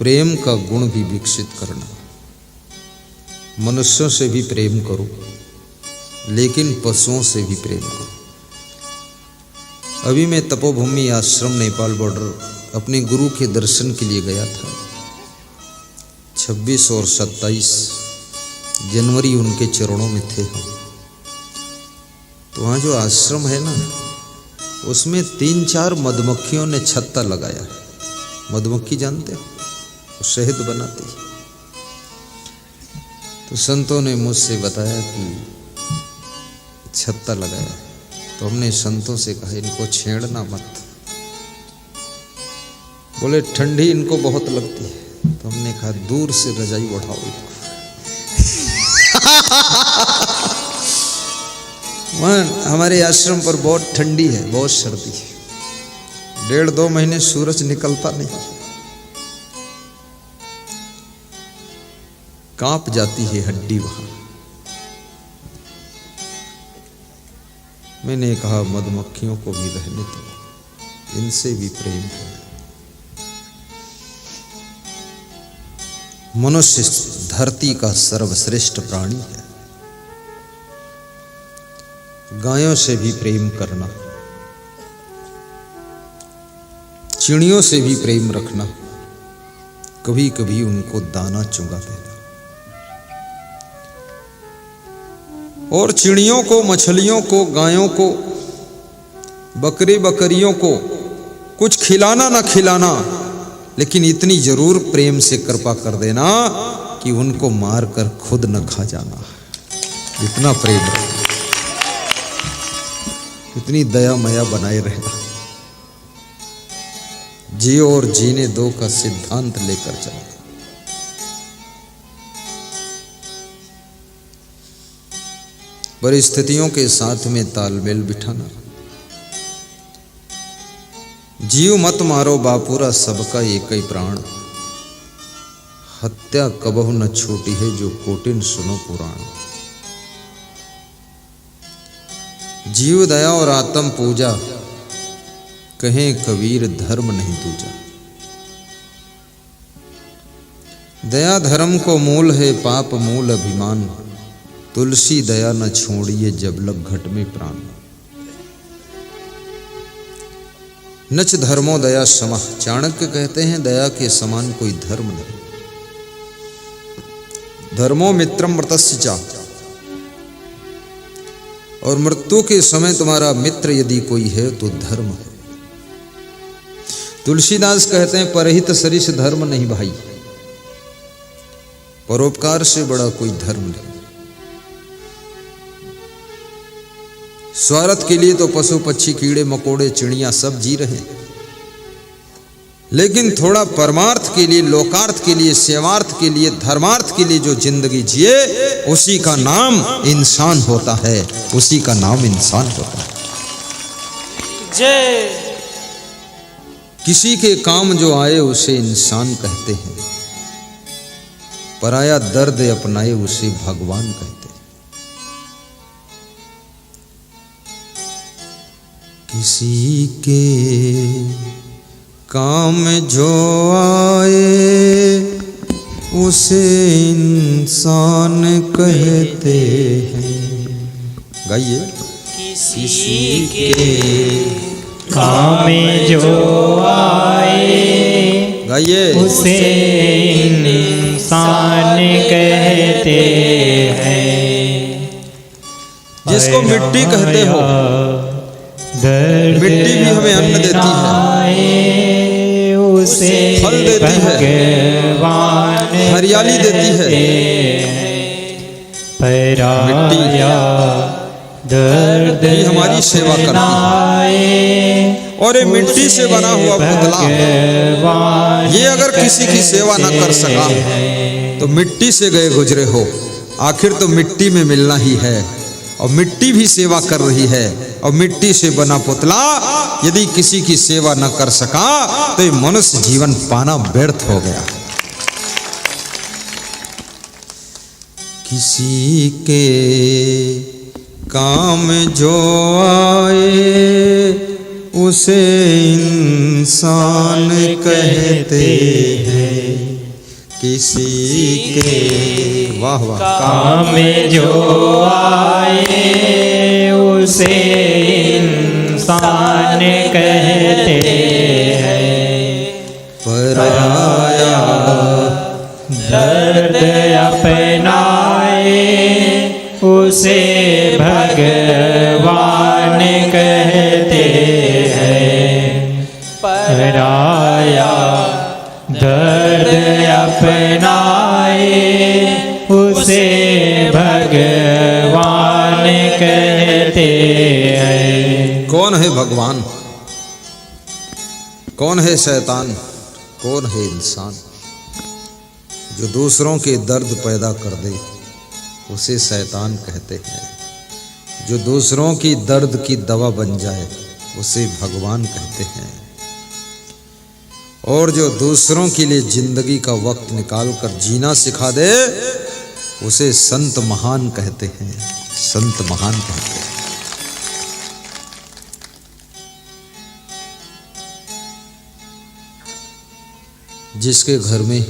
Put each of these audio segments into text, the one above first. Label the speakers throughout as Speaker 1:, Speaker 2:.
Speaker 1: प्रेम का गुण भी विकसित करना। मनुष्यों से भी प्रेम करो, लेकिन पशुओं से भी प्रेम करो। अभी मैं तपोभूमि आश्रम नेपाल बॉर्डर अपने गुरु के दर्शन के लिए गया था। 26 और 27 जनवरी उनके चरणों में थे हम। तो वहाँ जो आश्रम है ना, उसमें 3-4 मधुमक्खियों ने छत्ता लगाया है। मधुमक्खी जानते हो, वो शहद बनाती है। तो संतों ने मुझसे बताया कि छत्ता लगाया है। तो हमने संतों से कहा इनको छेड़ना मत। बोले ठंडी इनको बहुत लगती है। तो हमने कहा दूर से रजाई उठाओ इनको। वहाँ हमारे आश्रम पर बहुत ठंडी है, बहुत सर्दी है। 1.5-2 महीने सूरज निकलता नहीं, कांप जाती है हड्डी वहां। मैंने कहा मधुमक्खियों को भी रहने दो, इनसे भी प्रेम है। मनुष्य धरती का सर्वश्रेष्ठ प्राणी है। गायों से भी प्रेम करना, चिड़ियों से भी प्रेम रखना, कभी कभी उनको दाना चुंगा देना। और चिड़ियों को, मछलियों को, गायों को, बकरी बकरियों को कुछ खिलाना ना खिलाना, लेकिन इतनी जरूर प्रेम से कृपा कर देना कि उनको मारकर खुद न खा जाना। इतना प्रेम रखना, इतनी दया माया बनाए रहना। जियो और जीने दो का सिद्धांत लेकर चलना। परिस्थितियों के साथ में तालमेल बिठाना। जीव मत मारो बापूरा, सबका एक ही प्राण। हत्या कबहु न छूटी है, जो कोटिन सुनो पुराण। जीव दया और आत्म पूजा, कहें कबीर धर्म नहीं दूजा। दया धर्म को मूल है, पाप मूल अभिमान। तुलसी दया न छोड़िए, जब लग घट में प्राण। नच धर्मो दया समा। चाणक्य कहते हैं दया के समान कोई धर्म नहीं। धर्मो मित्रम मृतस्य चा। और मृत्यु के समय तुम्हारा मित्र यदि कोई है तो धर्म है। तुलसीदास कहते हैं परहित सरिस धर्म नहीं भाई। परोपकार से बड़ा कोई धर्म नहीं। स्वार्थ के लिए तो पशु पक्षी, कीड़े मकोड़े, चिड़ियां सब जी रहे हैं, लेकिन थोड़ा परमार्थ के लिए, लोकार्थ के लिए, सेवार्थ के लिए, धर्मार्थ के लिए जो जिंदगी जिए, उसी का नाम इंसान होता है। उसी का नाम इंसान होता है।
Speaker 2: जय।
Speaker 1: किसी के काम जो आए उसे इंसान कहते हैं। पराया दर्द अपनाए उसे भगवान कहते हैं। किसी के काम जो आए उसे इंसान कहते हैं। गाइए।
Speaker 2: किसी के काम जो आए,
Speaker 1: गाइए।
Speaker 2: उसे इंसान कहते हैं।
Speaker 1: जिसको मिट्टी कहते हो, मिट्टी भी हमें अन्न देती है,
Speaker 2: उसे
Speaker 1: फल देती है, हरियाली देती है। मिट्टी दर्द भी हमारी सेवा करती है। और ये मिट्टी से बना हुआ पुतला, ये अगर किसी की सेवा न कर सका तो मिट्टी से गए गुजरे हो। आखिर तो मिट्टी में मिलना ही है, और मिट्टी भी सेवा कर रही है। और मिट्टी से बना पुतला यदि किसी की सेवा न कर सका तो ये मनुष्य जीवन पाना व्यर्थ हो गया। किसी के काम जो आए उसे इंसान कहते हैं। किसी के वाह वाह
Speaker 2: काम जो आए उसे इंसान कहते हैं।
Speaker 1: पराया
Speaker 2: दर्द अपनाए उसे भगवान कहते हैं। पराया दर्द अपनाए उसे भगवान कहते हैं।
Speaker 1: कौन है भगवान, कौन है शैतान, कौन है इंसान? जो दूसरों के दर्द पैदा कर दे उसे शैतान कहते हैं। जो दूसरों की दर्द की दवा बन जाए उसे भगवान कहते हैं। और जो दूसरों के लिए जिंदगी का वक्त निकाल कर जीना सिखा दे उसे संत महान कहते हैं। संत महान कहते हैं। जिसके घर में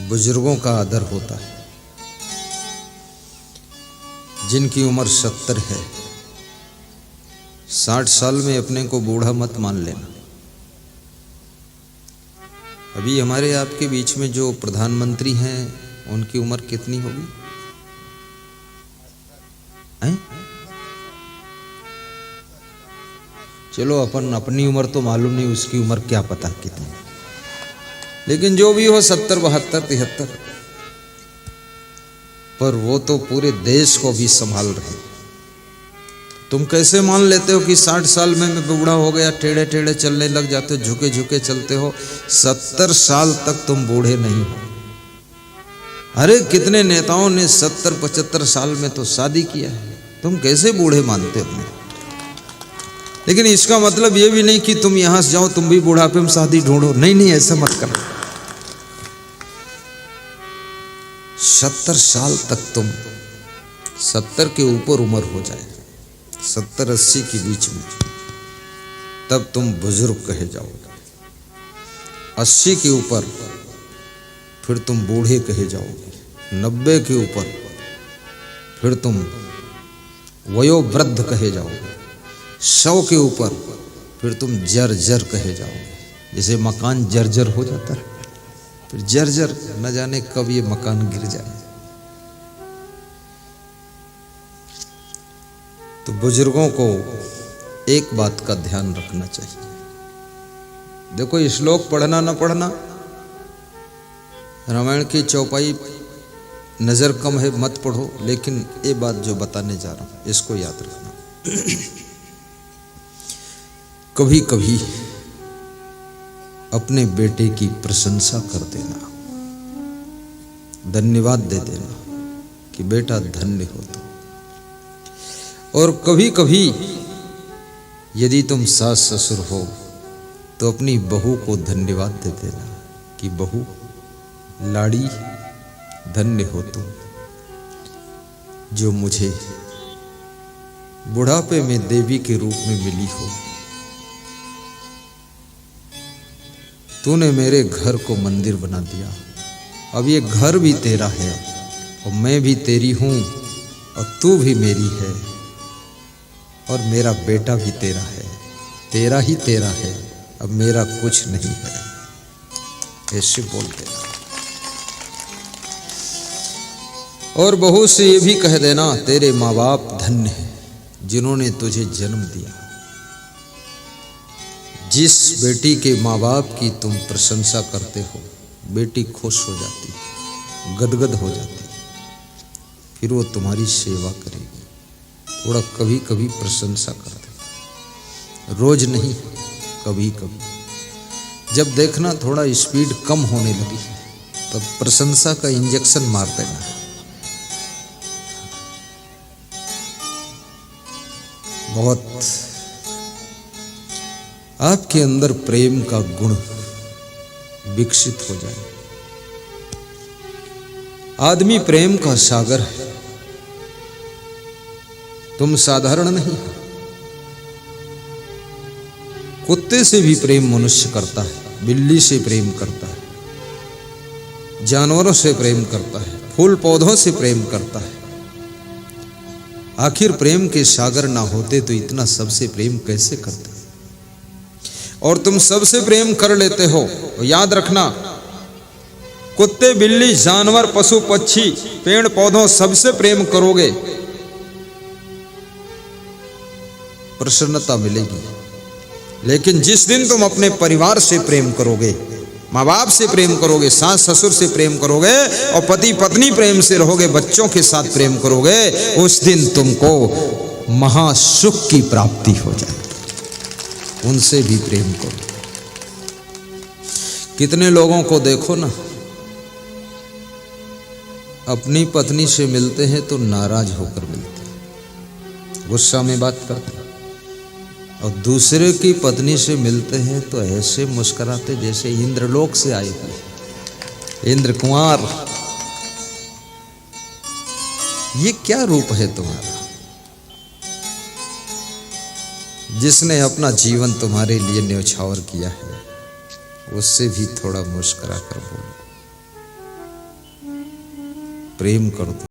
Speaker 1: बुजुर्गों का आदर होता है, जिनकी उम्र 70 है, 60 साल में अपने को बूढ़ा मत मान लेना। अभी हमारे आपके बीच में जो प्रधानमंत्री हैं उनकी उम्र कितनी होगी? चलो अपन अपनी उम्र तो मालूम नहीं, उसकी उम्र क्या पता कितनी, लेकिन जो भी हो 70, 72, 73, पर वो तो पूरे देश को भी संभाल रहे। तुम कैसे मान लेते हो कि 60 साल में मैं बूढ़ा हो गया, टेढ़े टेढ़े चलने लग जाते हो, झुके झुके चलते हो? 70 साल तक तुम बूढ़े नहीं हो। अरे कितने नेताओं ने 70-75 साल में तो शादी किया है, तुम कैसे बूढ़े मानते हो? लेकिन इसका मतलब ये भी नहीं कि तुम यहां से जाओ तुम भी बुढ़ापे में शादी ढूंढो। नहीं नहीं, ऐसा मत करो। 70 साल तक तुम, 70 के ऊपर उम्र हो जाए, 70-80 के बीच में, तब तुम बुजुर्ग कहे जाओगे। 80 के ऊपर फिर तुम बूढ़े कहे जाओगे। 90 के ऊपर फिर तुम वयोवृद्ध कहे जाओगे। 100 के ऊपर फिर तुम जर्जर कहे जाओगे। जैसे मकान जर्जर हो जाता है, फिर जर्जर, न जाने कब ये मकान गिर जाए। तो बुजुर्गों को एक बात का ध्यान रखना चाहिए। देखो, ये श्लोक पढ़ना न पढ़ना, रामायण की चौपाई नज़र कम है, मत पढ़ो, लेकिन ये बात जो बताने जा रहा हूँ इसको याद रखना। कभी कभी अपने बेटे की प्रशंसा कर देना, धन्यवाद दे देना कि बेटा धन्य हो तुम। और कभी कभी यदि तुम सास ससुर हो तो अपनी बहू को धन्यवाद दे देना कि बहू लाड़ी धन्य हो तुम, जो मुझे बुढ़ापे में देवी के रूप में मिली हो। तूने मेरे घर को मंदिर बना दिया, अब ये घर भी तेरा है और मैं भी तेरी हूँ और तू भी मेरी है और मेरा बेटा भी तेरा है, तेरा ही तेरा है, अब मेरा कुछ नहीं है। ऐसे बोल देना। और बहू से ये भी कह देना, तेरे माँ बाप धन्य हैं जिन्होंने तुझे जन्म दिया। जिस बेटी के माँ बाप की तुम प्रशंसा करते हो, बेटी खुश हो जाती, गदगद हो जाती, फिर वो तुम्हारी सेवा करेगी। थोड़ा कभी कभी प्रशंसा कर दे, रोज नहीं, कभी कभी। जब देखना थोड़ा स्पीड कम होने लगी तब प्रशंसा का इंजेक्शन मार देना। बहुत आपके अंदर प्रेम का गुण विकसित हो जाए। आदमी प्रेम का सागर है, तुम साधारण नहीं हो। कुत्ते से भी प्रेम मनुष्य करता है, बिल्ली से प्रेम करता है, जानवरों से प्रेम करता है, फूल पौधों से प्रेम करता है। आखिर प्रेम के सागर ना होते तो इतना सबसे प्रेम कैसे करते? और तुम सबसे प्रेम कर लेते हो। याद रखना, कुत्ते, बिल्ली, जानवर, पशु, पक्षी, पेड़ पौधों सबसे प्रेम करोगे, प्रसन्नता मिलेगी। लेकिन जिस दिन तुम अपने परिवार से प्रेम करोगे, माँ बाप से प्रेम करोगे, सास ससुर से प्रेम करोगे और पति पत्नी प्रेम से रहोगे, बच्चों के साथ प्रेम करोगे, उस दिन तुमको महासुख की प्राप्ति हो जाएगी। उनसे भी प्रेम करो। कितने लोगों को देखो ना, अपनी पत्नी से मिलते हैं तो नाराज होकर मिलते हैं, गुस्सा में बात करते हैं, और दूसरे की पत्नी से मिलते हैं तो ऐसे मुस्कुराते जैसे इंद्रलोक से आए हुए इंद्र कुमार। ये क्या रूप है तुम्हारा? जिसने अपना जीवन तुम्हारे लिए न्यौछावर किया है, उससे भी थोड़ा मुस्कुरा कर बोलो, प्रेम कर दो।